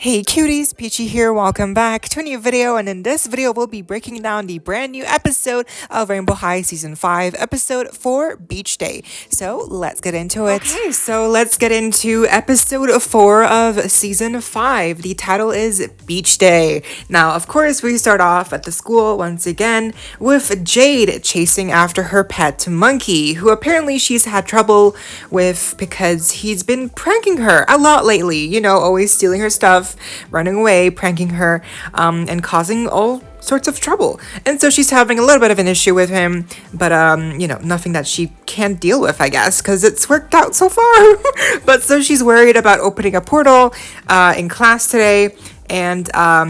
Hey cuties, PeachY here, welcome back to a new video, and in this video we'll be breaking down the brand new episode of Rainbow High Season 5, episode 4, Beach Day. So let's get into it. Okay, so let's get into episode 4 of Season 5. The title is Beach Day. Now, of course, we start off at the school once again with Jade chasing after her pet monkey, who apparently she's had trouble with because he's been pranking her a lot lately, you know, always stealing her stuff, running away, pranking her, and causing all sorts of trouble. And so she's having a little bit of an issue with him, but you know, nothing that she can't deal with, I guess, because it's worked out so far. But so she's worried about opening a portal in class today. And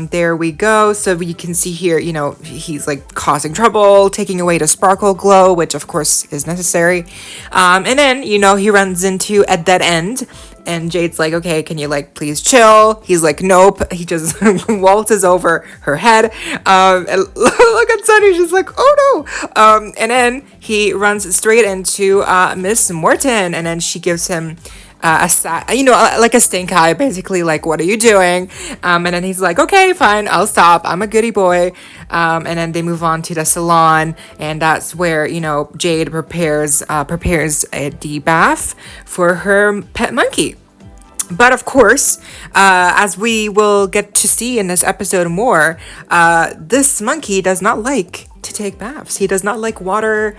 there we go. So you can see here, you know, he's like causing trouble, taking away the sparkle glow, which of course is necessary. And then, you know, he runs into a dead end. And Jade's like, okay, can you like please chill? He's like, nope. He just waltzes over her head. And look at Sunny, she's like, oh no. And then he runs straight into Miss Morton, and then she gives him like a stink eye, basically, like, what are you doing? And then he's like, okay, fine, I'll stop. I'm a goody boy. And then they move on to the salon, and that's where, you know, Jade prepares the bath for her pet monkey. But of course, as we will get to see in this episode more, this monkey does not like to take baths. He does not like water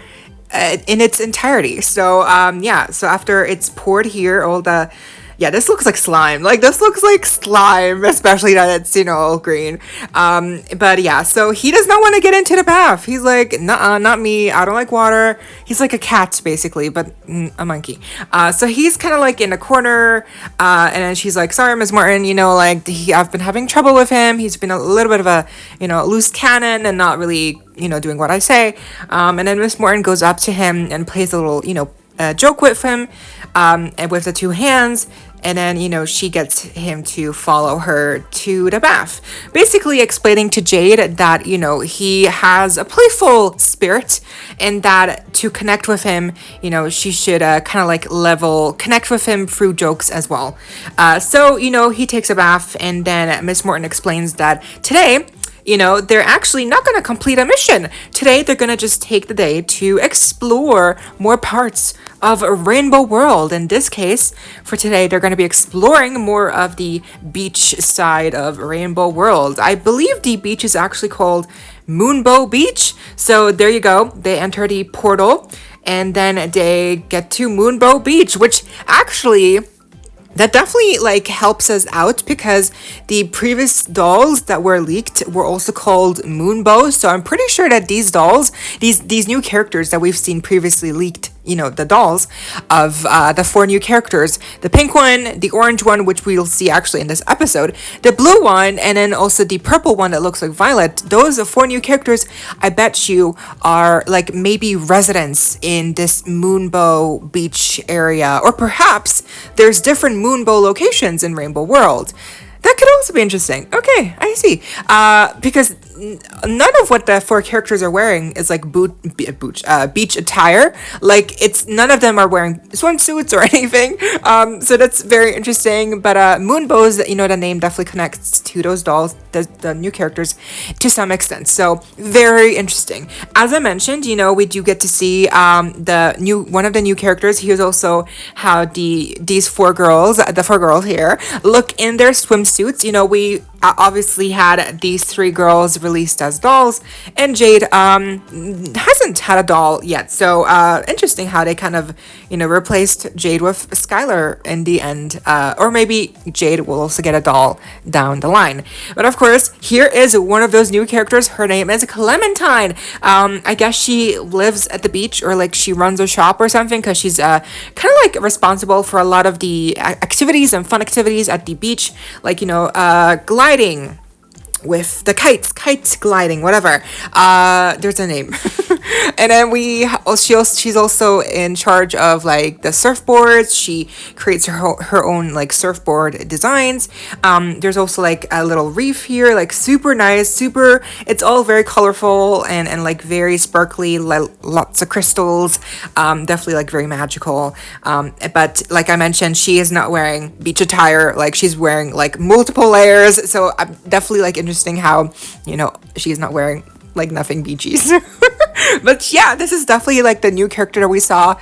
in its entirety. So yeah, so after it's poured here, this looks like slime. Like, this looks like slime, especially that it's, you know, all green. But yeah, so he does not want to get into the bath. He's like, nuh-uh, not me. I don't like water. He's like a cat, basically, but a monkey. So he's kind of like in a corner, and then she's like, sorry, Miss Martin, you know, like, I've been having trouble with him. He's been a little bit of a, you know, loose cannon and not really, you know, doing what I say. And then Miss Morton goes up to him and plays a little, you know, joke with him, and with the two hands. And then, you know, she gets him to follow her to the bath, basically explaining to Jade that, you know, he has a playful spirit, and that to connect with him, you know, she should kind of like connect with him through jokes as well. So, you know, he takes a bath, and then Miss Morton explains that today, you know, they're actually not going to complete a mission. Today, they're going to just take the day to explore more parts of a Rainbow World. In this case, for today, they're going to be exploring more of the beach side of Rainbow World. I believe the beach is actually called Moonbow Beach. So there you go. They enter the portal, and then they get to Moonbow Beach, which actually, that definitely like helps us out, because the previous dolls that were leaked were also called Moonbow. So I'm pretty sure that these dolls, these new characters that we've seen previously leaked, you know, the dolls of the 4 new characters, the pink one, the orange one, which we'll see actually in this episode, the blue one, and then also the purple one that looks like Violet. Those are 4 new characters. I bet you are like maybe residents in this Moonbow Beach area, or perhaps there's different Moonbow locations in Rainbow World. That could also be interesting. Okay, I see. Because none of what the 4 characters are wearing is like beach attire. Like, it's none of them are wearing swimsuits or anything. So that's very interesting. But Moonbows, you know, the name definitely connects to those dolls, the new characters, to some extent. So very interesting. As I mentioned, you know, we do get to see one of the new characters. Here's also how the 4 girls here look in their swimsuits. You know, we obviously had these 3 girls released as dolls, and Jade hasn't had a doll yet. So interesting how they kind of, you know, replaced Jade with Skylar in the end, or maybe Jade will also get a doll down the line. But of course, here is one of those new characters. Her name is Clementine. I guess she lives at the beach, or like she runs a shop or something, because she's kind of like responsible for a lot of the activities and fun activities at the beach, like, you know, gliding with the kite gliding, whatever. There's a name. And then she's also in charge of like the surfboards. She creates her own like surfboard designs. There's also like a little reef here, like super nice, it's all very colorful and like very sparkly, lots of crystals, definitely like very magical. But like I mentioned, she is not wearing beach attire, like she's wearing like multiple layers. So I'm definitely like interesting how, she's not wearing like nothing beachies. But yeah, this is definitely like the new character that we saw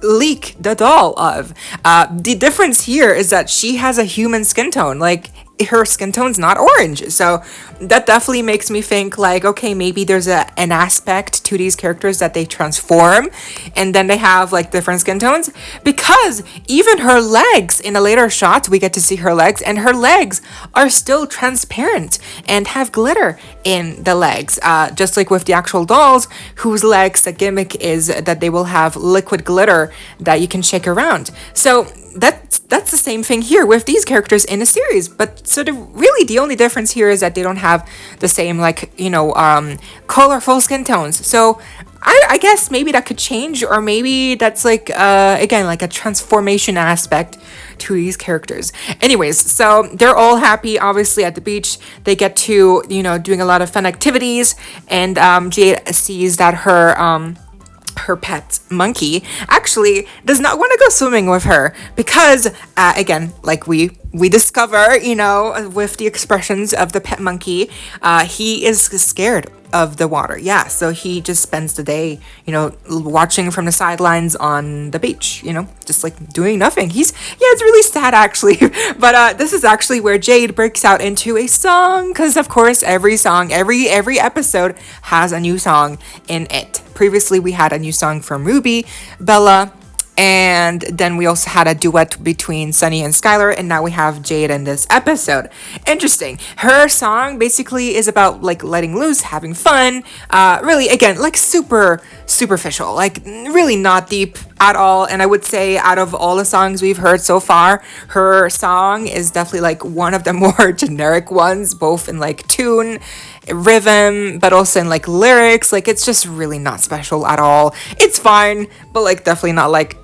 leak the doll of. The difference here is that she has a human skin tone. Like her skin tone's not orange, so that definitely makes me think like, okay, maybe there's an aspect to these characters that they transform and then they have like different skin tones, because even her legs, in a later shot we get to see her legs, and her legs are still transparent and have glitter in the legs, just like with the actual dolls, whose legs, the gimmick is that they will have liquid glitter that you can shake around. So that's the same thing here with these characters in the series. But so the only difference here is that they don't have the same like colorful skin tones. So I guess maybe that could change, or maybe that's like again like a transformation aspect to these characters. Anyways, so they're all happy obviously at the beach. They get to doing a lot of fun activities, and Jade sees that her pet monkey actually does not want to go swimming with her because again, like we discover with the expressions of the pet monkey, he is scared of the water. Yeah, so he just spends the day watching from the sidelines on the beach, just like doing nothing. It's really sad actually. But this is actually where Jade breaks out into a song, because of course every episode has a new song in it. Previously we had a new song from Ruby, Bella, and then we also had a duet between Sunny and Skylar, and now we have Jade in this episode. Interesting. Her song basically is about like letting loose, having fun, really again like super superficial, like really not deep at all. And I would say out of all the songs we've heard so far, her song is definitely like one of the more generic ones, both in like tune, rhythm, but also in like lyrics. Like it's just really not special at all. It's fine, but like definitely not like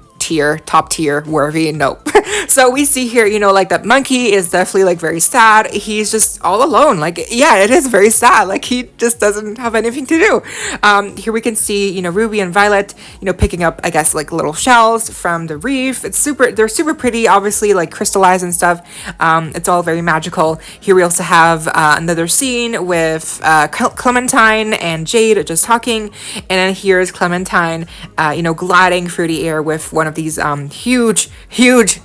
top tier worthy. Nope. So we see here, like that monkey is definitely like very sad. He's just all alone. Like, yeah, it is very sad. Like he just doesn't have anything to do. Here we can see, Ruby and Violet, picking up, I guess, like little shells from the reef. They're super pretty, obviously, like crystallized and stuff. It's all very magical. Here we also have another scene with Clementine and Jade just talking. And then here's Clementine, gliding through the air with one of these huge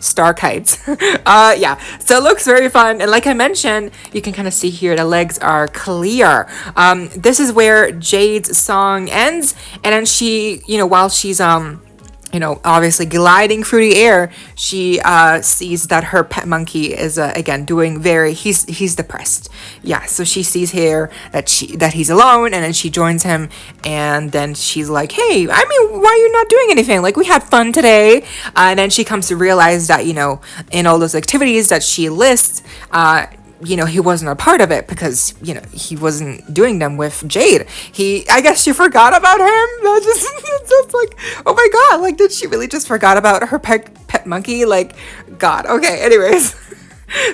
star kites. Yeah, so it looks very fun. And like I mentioned, you can kind of see here the legs are clear. This is where Jade's song ends, and then she, while she's obviously gliding through the air, she sees that her pet monkey is again doing he's depressed. Yeah, so she sees here that he's alone, and then she joins him, and then she's like, hey, I mean, why are you not doing anything? Like, we had fun today. And then she comes to realize that, in all those activities that she lists, he wasn't a part of it because, he wasn't doing them with Jade. I guess she forgot about him. That's like, oh my God, like, did she really just forgot about her pet monkey? Like, God, okay, anyways.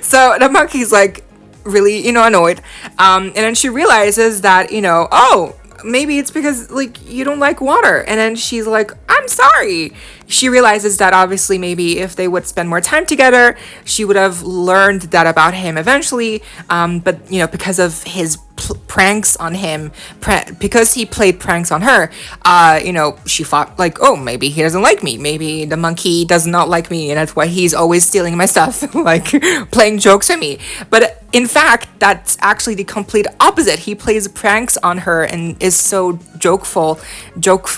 So the monkey's like really, annoyed. And then she realizes that, oh, maybe it's because like you don't like water. And then she's like, I'm sorry. She realizes that obviously maybe if they would spend more time together, she would have learned that about him eventually. But because of his pranks on him, because he played pranks on her, she thought like, oh, maybe he doesn't like me. Maybe the monkey does not like me, and that's why he's always stealing my stuff, like playing jokes on me. But in fact, that's actually the complete opposite. He plays pranks on her and is so jokeful.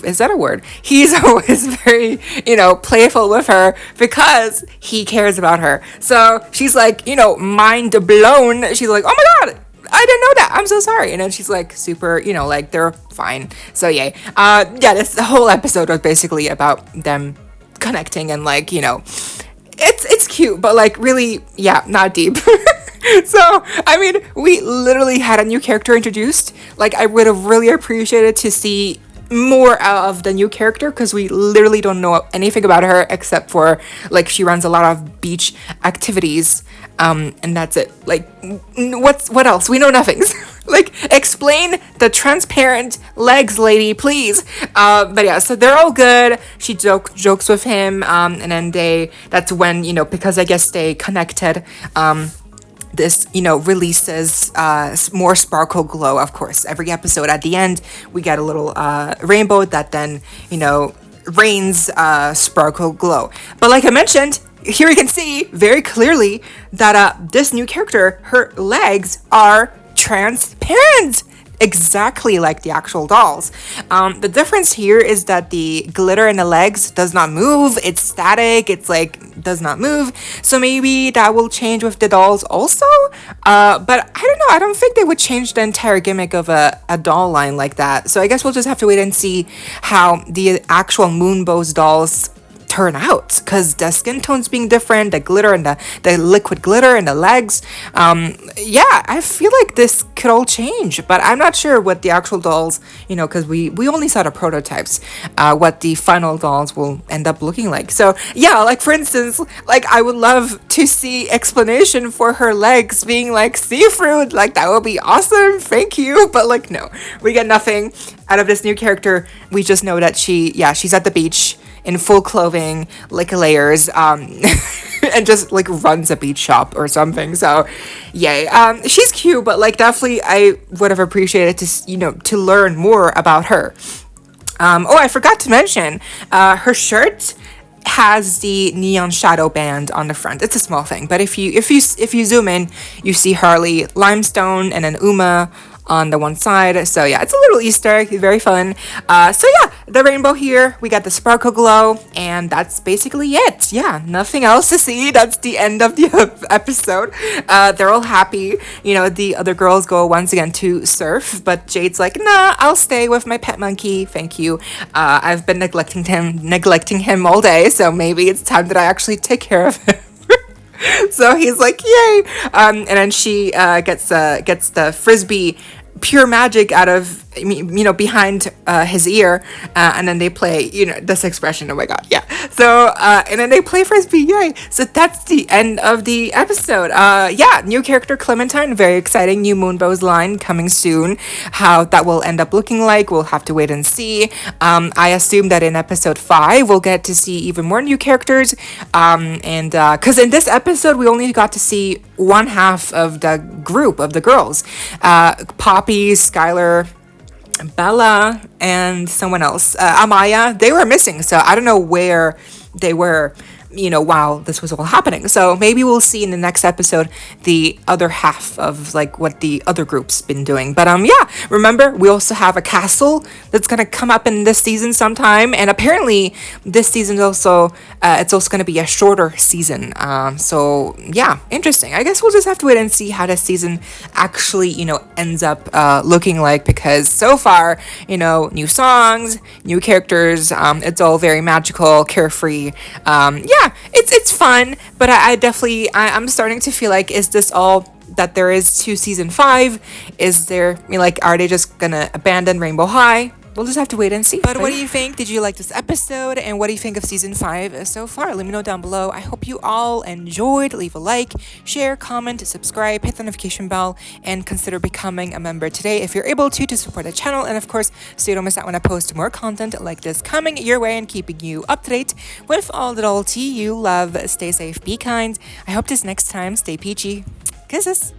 Is that a word? He's always very, playful with her because he cares about her. So she's like, mind blown. She's like, oh my God, I didn't know that. I'm so sorry. And then she's like super, like they're fine. So yay. The whole episode was basically about them connecting and like, it's cute, but like really, yeah, not deep. So, I mean, we literally had a new character introduced. Like, I would have really appreciated to see more of the new character, because we literally don't know anything about her except for like she runs a lot of beach activities, and that's it. Like, what else? We know nothing. Like, explain the transparent legs lady, please. But yeah, so they're all good. She jokes with him, and then that's when, because I guess they connected, this, releases more sparkle glow. Of course, every episode at the end, we get a little rainbow that then, rains sparkle glow. But like I mentioned, here you can see very clearly that this new character, her legs are transparent, exactly like the actual dolls. The difference here is that the glitter in the legs does not move. It's static. It's like does not move. So maybe that will change with the dolls also. But I don't know. I don't think they would change the entire gimmick of a doll line like that. So I guess we'll just have to wait and see how the actual Moonbows dolls turn out, because the skin tones being different, the glitter and the liquid glitter in the legs, yeah, I feel like this could all change, but I'm not sure what the actual dolls, because we only saw the prototypes, what the final dolls will end up looking like. So yeah, like for instance, like I would love to see explanation for her legs being like see-through, like that would be awesome, thank you. But like no, we get nothing out of this new character. We just know that she's at the beach in full clothing, like layers, and just like runs a beach shop or something. So yay. She's cute, but like definitely I would have appreciated to learn more about her. Oh, I forgot to mention, her shirt has the neon shadow band on the front. It's a small thing, but if you zoom in, you see Harley Limestone and then Uma on the one side. So yeah, it's a little Easter egg, very fun. So yeah, the rainbow here, we got the sparkle glow, and that's basically it. Yeah, nothing else to see. That's the end of the episode. They're all happy. The other girls go once again to surf, but Jade's like, nah, I'll stay with my pet monkey, thank you. I've been neglecting him all day, so maybe it's time that I actually take care of him. So he's like, yay. And then she gets the frisbee pure magic out of behind his ear, and then they play this expression, oh my god, yeah. So and then they play frisbee, yay. So that's the end of the episode. Yeah, new character Clementine, very exciting. New Moonbows line coming soon. How that will end up looking like, we'll have to wait and see. I assume that in episode 5 we'll get to see even more new characters, and because in this episode we only got to see one half of the group of the girls, Poppy, Skylar, Bella, and someone else, Amaya. They were missing, so I don't know where they were while this was all happening. So maybe we'll see in the next episode the other half of like what the other group's been doing. But yeah, remember we also have a castle that's gonna come up in this season sometime, and apparently this season also it's also gonna be a shorter season. So yeah, interesting. I guess we'll just have to wait and see how this season actually ends up looking like, because so far new songs, new characters, it's all very magical, carefree. Yeah, it's fun, but I definitely I'm starting to feel like, is this all that there is to season 5? Is there, are they just gonna abandon Rainbow High? We'll just have to wait and see. But what do you think? Did you like this episode? And what do you think of season 5 so far? Let me know down below. I hope you all enjoyed. Leave a like, share, comment, subscribe, hit the notification bell, and consider becoming a member today if you're able to support the channel. And of course, so you don't miss out when I post more content like this coming your way and keeping you up to date with all the doll tea you love. Stay safe, be kind. I hope this next time, stay peachy. Kisses.